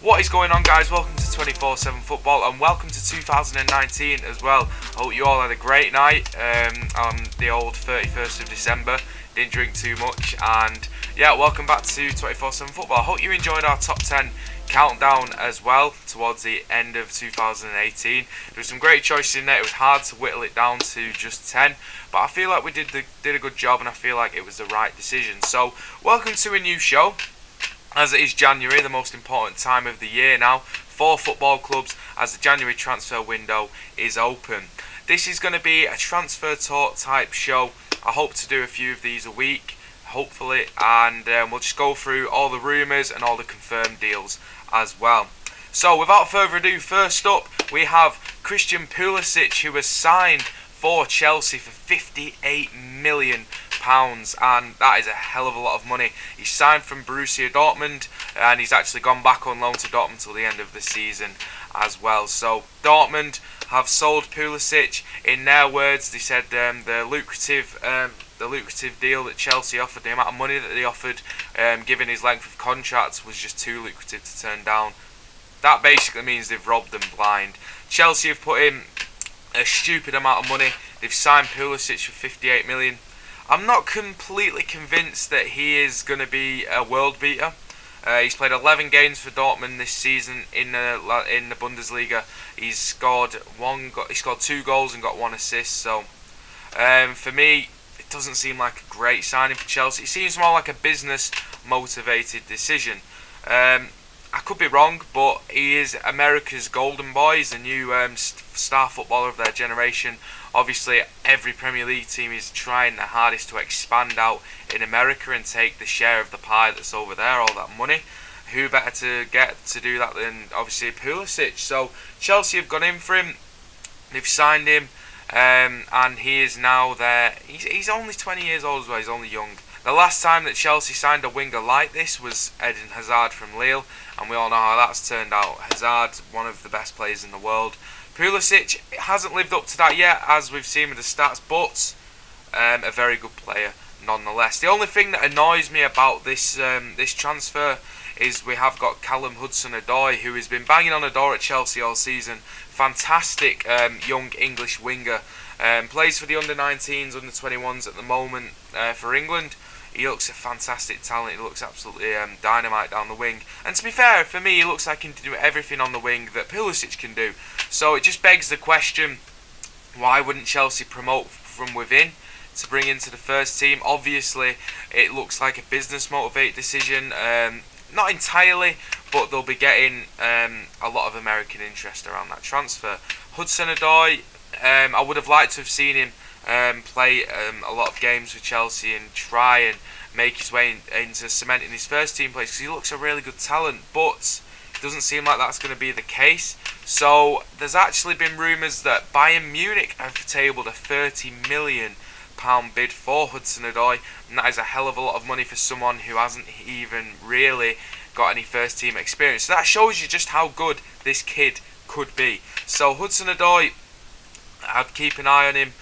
What is going on, guys? Welcome to 24/7 Football and welcome to 2019 as well. I hope you all had a great night on the old 31st of December. Didn't drink too much, and yeah, welcome back to 24/7 Football. I hope you enjoyed our top 10 countdown as well towards the end of 2018. There was some great choices in there. It was hard to whittle it down to just 10, but I feel like we did a good job, and I feel like it was the right decision. So welcome to a new show, as it is January, the most important time of the year now for football clubs, as the January transfer window is open. This is going to be a transfer talk type show. I hope to do a few of these a week, hopefully, and we'll just go through all the rumours and all the confirmed deals as well. So without further ado, first up we have Christian Pulisic, who has signed for Chelsea for £58 million, and that is a hell of a lot of money. He's signed from Borussia Dortmund, and he's actually gone back on loan to Dortmund till the end of the season as well. So Dortmund have sold Pulisic. In their words, they said the lucrative deal that Chelsea offered, the amount of money that they offered, given his length of contracts, was just too lucrative to turn down. That basically means they've robbed them blind. Chelsea have put in a stupid amount of money. They've signed Pulisic for 58 million. I'm not completely convinced that he is going to be a world beater. He's played 11 games for Dortmund this season in the Bundesliga. He's scored 2 goals and got 1 assist. So for me, it doesn't seem like a great signing for Chelsea. It seems more like a business motivated decision. I could be wrong, but he is America's golden boy. He's the new star footballer of their generation. Obviously, every Premier League team is trying their hardest to expand out in America and take the share of the pie that's over there, all that money. Who better to get to do that than obviously Pulisic? So Chelsea have gone in for him. They've signed him, and he is now there. He's only 20 years old as well. He's only young. The last time that Chelsea signed a winger like this was Eden Hazard from Lille, and we all know how that's turned out. Hazard, one of the best players in the world. Pulisic hasn't lived up to that yet, as we've seen with the stats, but a very good player nonetheless. The only thing that annoys me about this transfer is we have got Callum Hudson-Odoi, who has been banging on the door at Chelsea all season. Fantastic young English winger. Plays for the under-19s, under-21s at the moment for England. He looks a fantastic talent. He looks absolutely dynamite down the wing. And to be fair, for me, he looks like he can do everything on the wing that Pulisic can do. So it just begs the question, why wouldn't Chelsea promote from within to bring into the first team? Obviously, it looks like a business-motivated decision. Not entirely, but they'll be getting a lot of American interest around that transfer. Hudson-Odoi, I would have liked to have seen him play a lot of games for Chelsea and try and make his way into cementing his first team place, because he looks a really good talent, but it doesn't seem like that's going to be the case. So there's actually been rumours that Bayern Munich have tabled a £30 million bid for Hudson-Odoi, and that is a hell of a lot of money for someone who hasn't even really got any first team experience. So that shows you just how good this kid could be. So Hudson-Odoi, I'd keep an eye on him.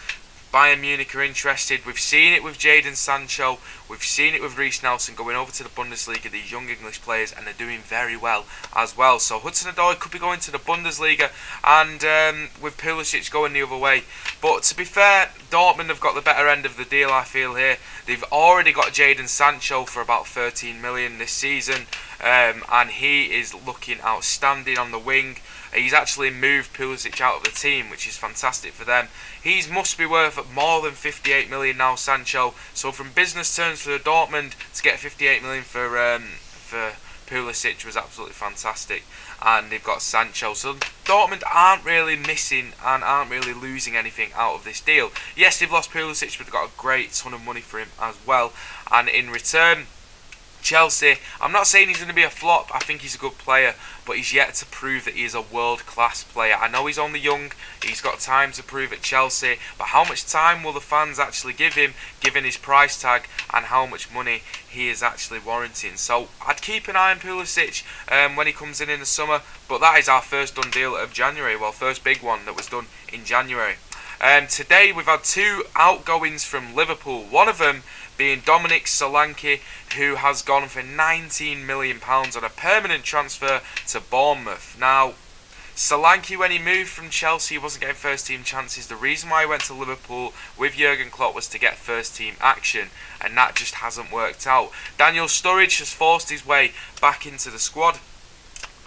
Bayern Munich are interested. We've seen it with Jadon Sancho. We've seen it with Reiss Nelson going over to the Bundesliga, these young English players, and they're doing very well as well. So Hudson-Odoi could be going to the Bundesliga, and with Pulisic going the other way. But to be fair, Dortmund have got the better end of the deal, I feel, here. They've already got Jadon Sancho for about 13 million this season, and he is looking outstanding on the wing. He's actually moved Pulisic out of the team, which is fantastic for them. He must be worth more than 58 million now, Sancho. So from business terms for Dortmund to get 58 million for Pulisic was absolutely fantastic. And they've got Sancho. So Dortmund aren't really missing and aren't really losing anything out of this deal. Yes, they've lost Pulisic, but they've got a great ton of money for him as well. And in return, Chelsea, I'm not saying he's going to be a flop. I think he's a good player, but he's yet to prove that he is a world-class player. I know he's only young, he's got time to prove at Chelsea, but how much time will the fans actually give him, given his price tag and how much money he is actually warranting? So I'd keep an eye on Pulisic when he comes in the summer, but that is our first done deal of January, well, first big one that was done in January. Today we've had 2 outgoings from Liverpool. One of them being Dominic Solanki, who has gone for £19 million on a permanent transfer to Bournemouth. Now, Solanki, when he moved from Chelsea, wasn't getting first team chances. The reason why he went to Liverpool with Jurgen Klopp was to get first team action, and that just hasn't worked out. Daniel Sturridge has forced his way back into the squad.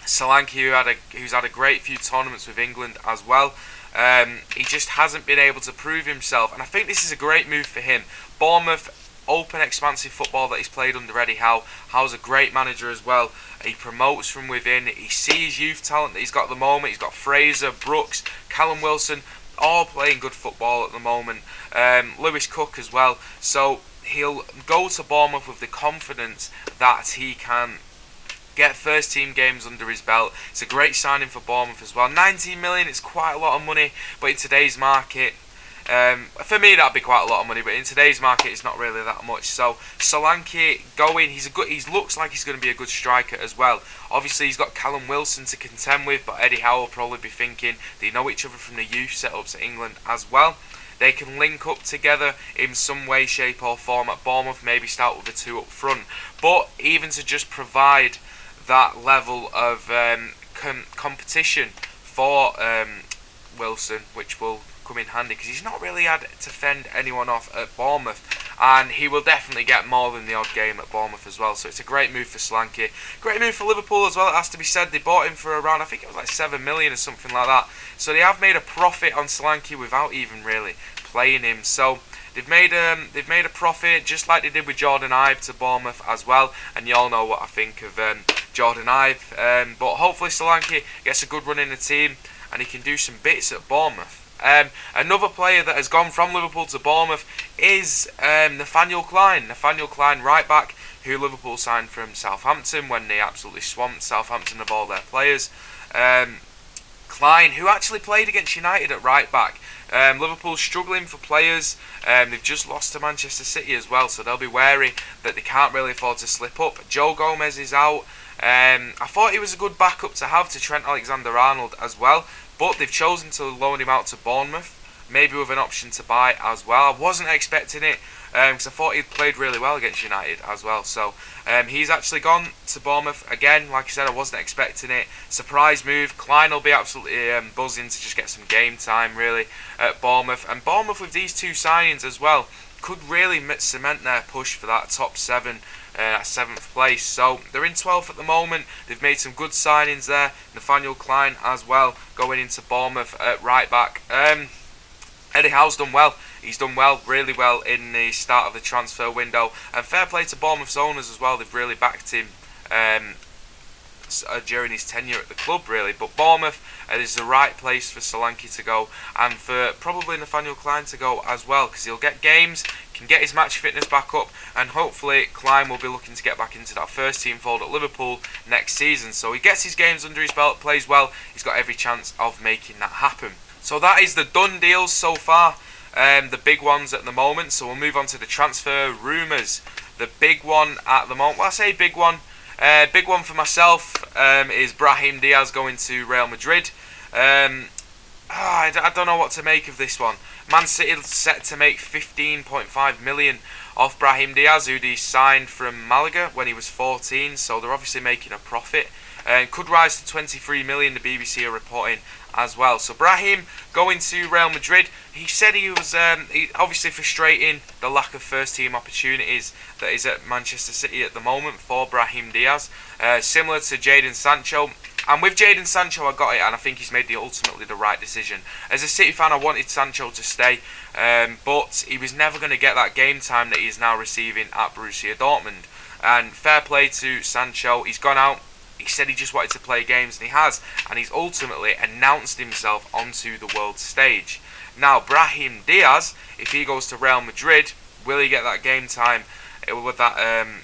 Solanki, who's had a great few tournaments with England as well, he just hasn't been able to prove himself, and I think this is a great move for him. Bournemouth, open, expansive football that he's played under Eddie Howe. Howe's a great manager as well. He promotes from within. He sees youth talent that he's got at the moment. He's got Fraser, Brooks, Callum Wilson, all playing good football at the moment. Lewis Cook as well. So he'll go to Bournemouth with the confidence that he can get first team games under his belt. It's a great signing for Bournemouth as well. 19 million, it's quite a lot of money, but in today's market, for me that'd be quite a lot of money, but in today's market it's not really that much. So Solanki going, he looks like he's going to be a good striker as well. Obviously he's got Callum Wilson to contend with, but Eddie Howe will probably be thinking they know each other from the youth setups at England as well. They can link up together in some way, shape or form at Bournemouth, maybe start with the two up front. But even to just provide that level of competition for Wilson, which will come in handy because he's not really had to fend anyone off at Bournemouth, and he will definitely get more than the odd game at Bournemouth as well. So it's a great move for Solanki. Great move for Liverpool as well, it has to be said. They bought him for around, I think it was like 7 million or something like that. So they have made a profit on Solanki without even really playing him. So they've made a profit, just like they did with Jordan Ibe to Bournemouth as well. And you all know what I think of Jordan Ibe. But hopefully Solanki gets a good run in the team and he can do some bits at Bournemouth. Another player that has gone from Liverpool to Bournemouth is Nathaniel Clyne. Nathaniel Clyne, right back, who Liverpool signed from Southampton when they absolutely swamped Southampton of all their players. Clyne, who actually played against United at right back. Liverpool's struggling for players. They've just lost to Manchester City as well, so they'll be wary that they can't really afford to slip up. Joe Gomez is out. I thought he was a good backup to have to Trent Alexander-Arnold as well, but they've chosen to loan him out to Bournemouth, maybe with an option to buy as well. I wasn't expecting it because I thought he'd played really well against United as well. So he's actually gone to Bournemouth again. Like I said, I wasn't expecting it. Surprise move. Clyne will be absolutely buzzing to just get some game time really at Bournemouth. And Bournemouth with these two signings as well could really cement their push for that top 7. At 7th place, so they're in 12th at the moment. They've made some good signings there. Nathaniel Clyne as well going into Bournemouth at right back. Eddie Howe's done well. He's done well, really well in the start of the transfer window, and fair play to Bournemouth's owners as well. They've really backed him during his tenure at the club really. But Bournemouth is the right place for Solanki to go, and for probably Nathaniel Clyne to go as well, because he'll get games, can get his match fitness back up, and hopefully Clyne will be looking to get back into that first team fold at Liverpool next season. So he gets his games under his belt, plays well, he's got every chance of making that happen. So that is the done deals so far, the big ones at the moment. So we'll move on to the transfer rumours. The big one at the moment, well, I say big one for myself is Brahim Diaz going to Real Madrid. I don't know what to make of this one. Man City set to make 15.5 million off Brahim Diaz, who they signed from Malaga when he was 14, so they're obviously making a profit. Could rise to 23 million, the BBC are reporting as well. So Brahim going to Real Madrid. He said he was obviously frustrating the lack of first team opportunities that is at Manchester City at the moment for Brahim Diaz, similar to Jadon Sancho. And with Jadon Sancho, I got it, and I think he's made ultimately the right decision. As a City fan, I wanted Sancho to stay, but he was never going to get that game time that he is now receiving at Borussia Dortmund. And fair play to Sancho, he's gone out. He said he just wanted to play games, and he has. And he's ultimately announced himself onto the world stage. Now, Brahim Diaz, if he goes to Real Madrid, will he get that game time with that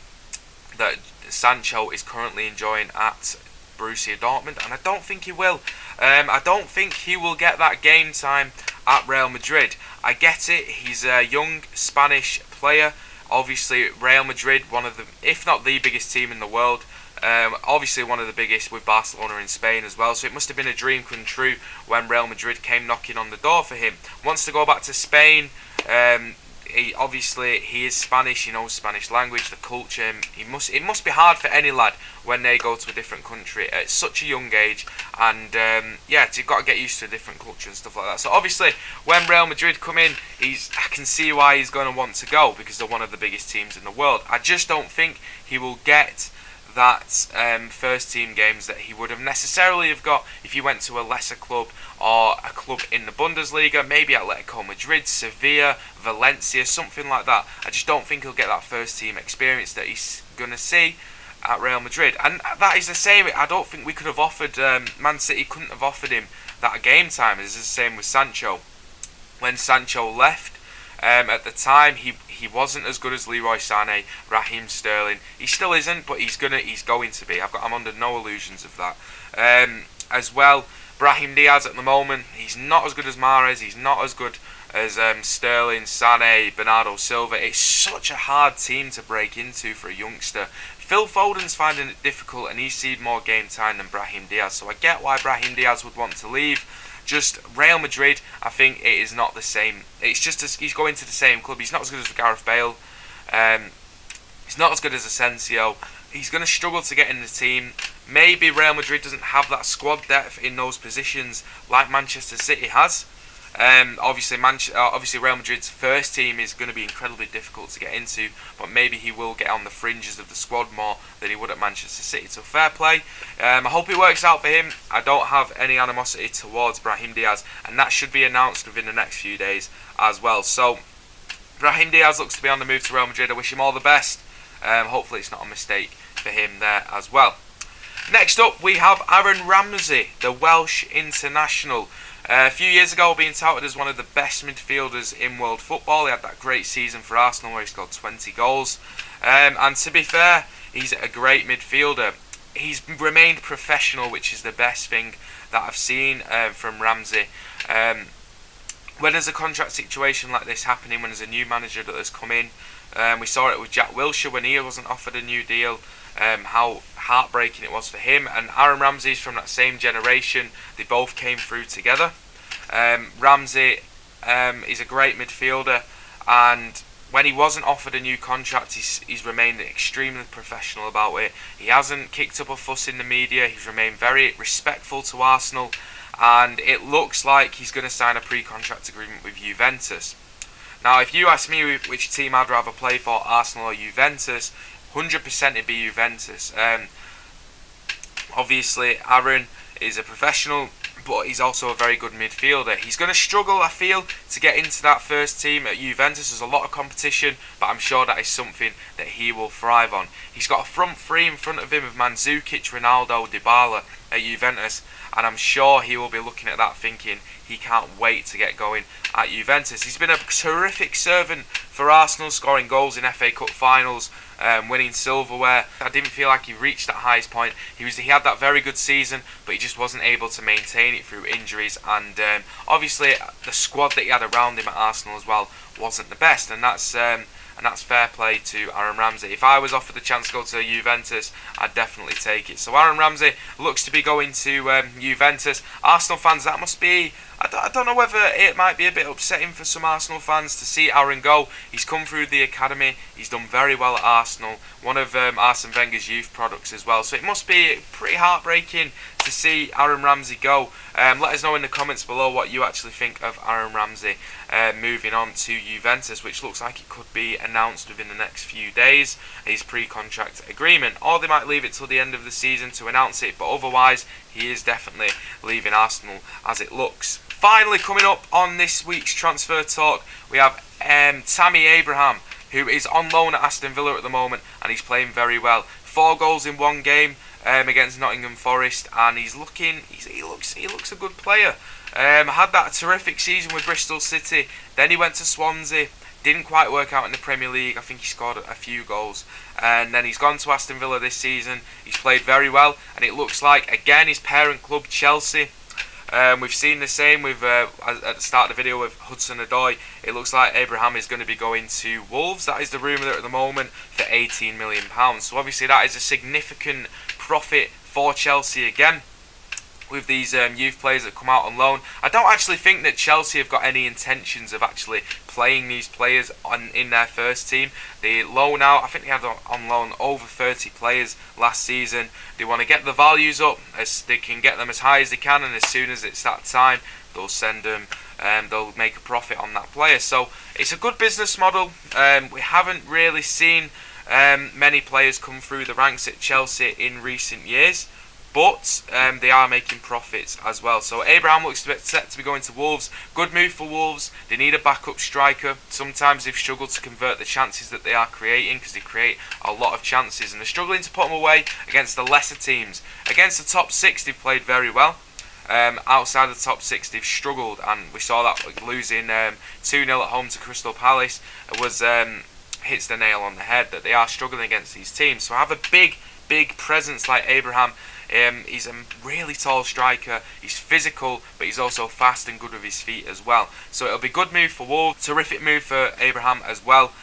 Sancho is currently enjoying at Borussia Dortmund? And I don't think he will. I don't think he will get that game time at Real Madrid. I get it, he's a young Spanish player. Obviously, Real Madrid, one of the, if not the biggest team in the world. Obviously one of the biggest with Barcelona in Spain as well, so it must have been a dream come true when Real Madrid came knocking on the door for him. Wants to go back to Spain, Obviously he is Spanish, he knows Spanish language, the culture. It must be hard for any lad when they go to a different country at such a young age, and you've got to get used to a different culture and stuff like that. So obviously when Real Madrid come in, I can see why he's going to want to go, because they're one of the biggest teams in the world. I just don't think he will get that first team games that he would have necessarily have got if he went to a lesser club, or a club in the Bundesliga, maybe Atletico Madrid, Sevilla, Valencia, something like that. I just don't think he'll get that first team experience that he's going to see at Real Madrid. And that is the same. I don't think we could have offered, Man City couldn't have offered him that game time. It's the same with Sancho. When Sancho left, at the time, he wasn't as good as Leroy Sané, Raheem Sterling. He still isn't, but he's going to be. I'm under no illusions of that. As well, Brahim Diaz at the moment, he's not as good as Mahrez. He's not as good as Sterling, Sané, Bernardo Silva. It's such a hard team to break into for a youngster. Phil Foden's finding it difficult, and he's seen more game time than Brahim Diaz. So I get why Brahim Diaz would want to leave. Just Real Madrid, I think it is not the same. It's just he's going to the same club. He's not as good as Gareth Bale. He's not as good as Asensio. He's going to struggle to get in the team. Maybe Real Madrid doesn't have that squad depth in those positions like Manchester City has. Obviously Real Madrid's first team is going to be incredibly difficult to get into, but maybe he will get on the fringes of the squad more than he would at Manchester City. So fair play. I hope it works out for him. I don't have any animosity towards Brahim Diaz, and that should be announced within the next few days as well. So Brahim Diaz looks to be on the move to Real Madrid. I wish him all the best. Hopefully it's not a mistake for him there as well. Next up we have Aaron Ramsey, the Welsh international. A few years ago, being touted as one of the best midfielders in world football. He had that great season for Arsenal where he scored 20 goals. And to be fair, he's a great midfielder. He's remained professional, which is the best thing that I've seen from Ramsey. When there's a contract situation like this happening, when there's a new manager that has come in, we saw it with Jack Wilshere when he wasn't offered a new deal. How heartbreaking it was for him, and Aaron Ramsey's from that same generation. They both came through together. Ramsey is a great midfielder, and when he wasn't offered a new contract, he's remained extremely professional about it. He hasn't kicked up a fuss in the media. He's remained very respectful to Arsenal, and it looks like he's going to sign a pre-contract agreement with Juventus. Now, if you ask me which team I'd rather play for, Arsenal or Juventus, 100% it'd be Juventus. Obviously, Aaron is a professional, but he's also a very good midfielder. He's going to struggle, I feel, to get into that first team at Juventus. There's a lot of competition, but I'm sure that is something that he will thrive on. He's got a front three in front of him of Mandzukic, Ronaldo, Dybala at Juventus, and I'm sure he will be looking at that thinking he can't wait to get going at Juventus. He's been a terrific servant for Arsenal, scoring goals in FA Cup finals, winning silverware. I didn't feel like he reached that highest point. He had that very good season, but he just wasn't able to maintain it through injuries, and obviously the squad that he had around him at Arsenal as well wasn't the best, and that's fair play to Aaron Ramsey. If I was offered the chance to go to Juventus, I'd definitely take it. So Aaron Ramsey looks to be going to Juventus. Arsenal fans, that must be... I don't know whether it might be a bit upsetting for some Arsenal fans to see Aaron go. He's come through the academy. He's done very well at Arsenal. One of Arsene Wenger's youth products as well. So it must be pretty heartbreaking to see Aaron Ramsey go. Let us know in the comments below what you actually think of Aaron Ramsey moving on to Juventus, which looks like it could be announced within the next few days, his pre-contract agreement. Or they might leave it till the end of the season to announce it, but otherwise he is definitely leaving Arsenal as it looks. Finally, coming up on this week's transfer talk, we have Sammy Abraham, who is on loan at Aston Villa at the moment, and he's playing very well. 4 goals in one game against Nottingham Forest, and he looks a good player. Had that terrific season with Bristol City, then he went to Swansea, didn't quite work out in the Premier League. I think he scored a few goals, and then he's gone to Aston Villa this season. He's played very well, and it looks like, again, his parent club Chelsea. We've seen the same with at the start of the video with Hudson-Odoi. It looks like Abraham is going to be going to Wolves. That is the rumour at the moment, for £18 million. So obviously that is a significant profit for Chelsea again. with these youth players that come out on loan. I don't actually think that Chelsea have got any intentions of actually playing these players in their first team. They loan out, I think they had on loan over 30 players last season. They want to get the values up as they can get them as high as they can, and as soon as it's that time, they'll send them. They'll make a profit on that player. So it's a good business model. We haven't really seen many players come through the ranks at Chelsea in recent years, but they are making profits as well. So Abraham looks set to be going to Wolves. Good move for Wolves. They need a backup striker. Sometimes they've struggled to convert the chances that they are creating, because they create a lot of chances, and they're struggling to put them away against the lesser teams. Against the top six, they've played very well. Outside of the top six, they've struggled, and we saw that losing 2-0 at home to Crystal Palace was hits the nail on the head, that they are struggling against these teams. So have a big presence like Abraham. He's a really tall striker. He's physical, but he's also fast and good with his feet as well. So it'll be a good move for Wolves. Terrific move for Abraham as well.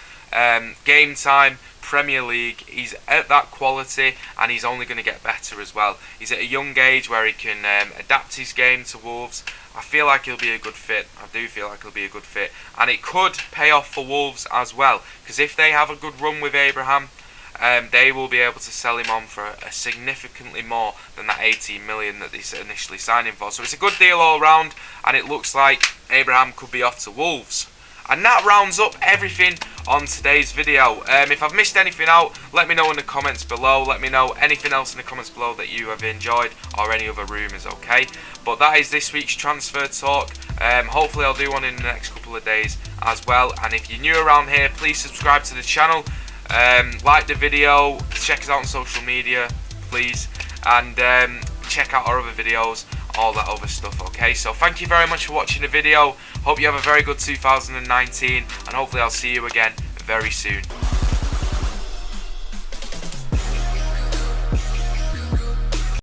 Game time, Premier League. He's at that quality, and he's only going to get better as well. He's at a young age where he can adapt his game to Wolves. I feel like he'll be a good fit. I do feel like he'll be a good fit, and it could pay off for Wolves as well, because if they have a good run with Abraham, they will be able to sell him on for a significantly more than that 18 million that they initially signed him for. So it's a good deal all round, and it looks like Abraham could be off to Wolves. And that rounds up everything on today's video. If I've missed anything out, let me know in the comments below. Let me know anything else in the comments below that you have enjoyed, or any other rumours, okay? But that is this week's transfer talk. Hopefully I'll do one in the next couple of days as well. And if you're new around here, please subscribe to the channel. Like the video, check us out on social media, please, and check out our other videos, all that other stuff, okay? So thank you very much for watching the video. Hope you have a very good 2019, and hopefully I'll see you again very soon.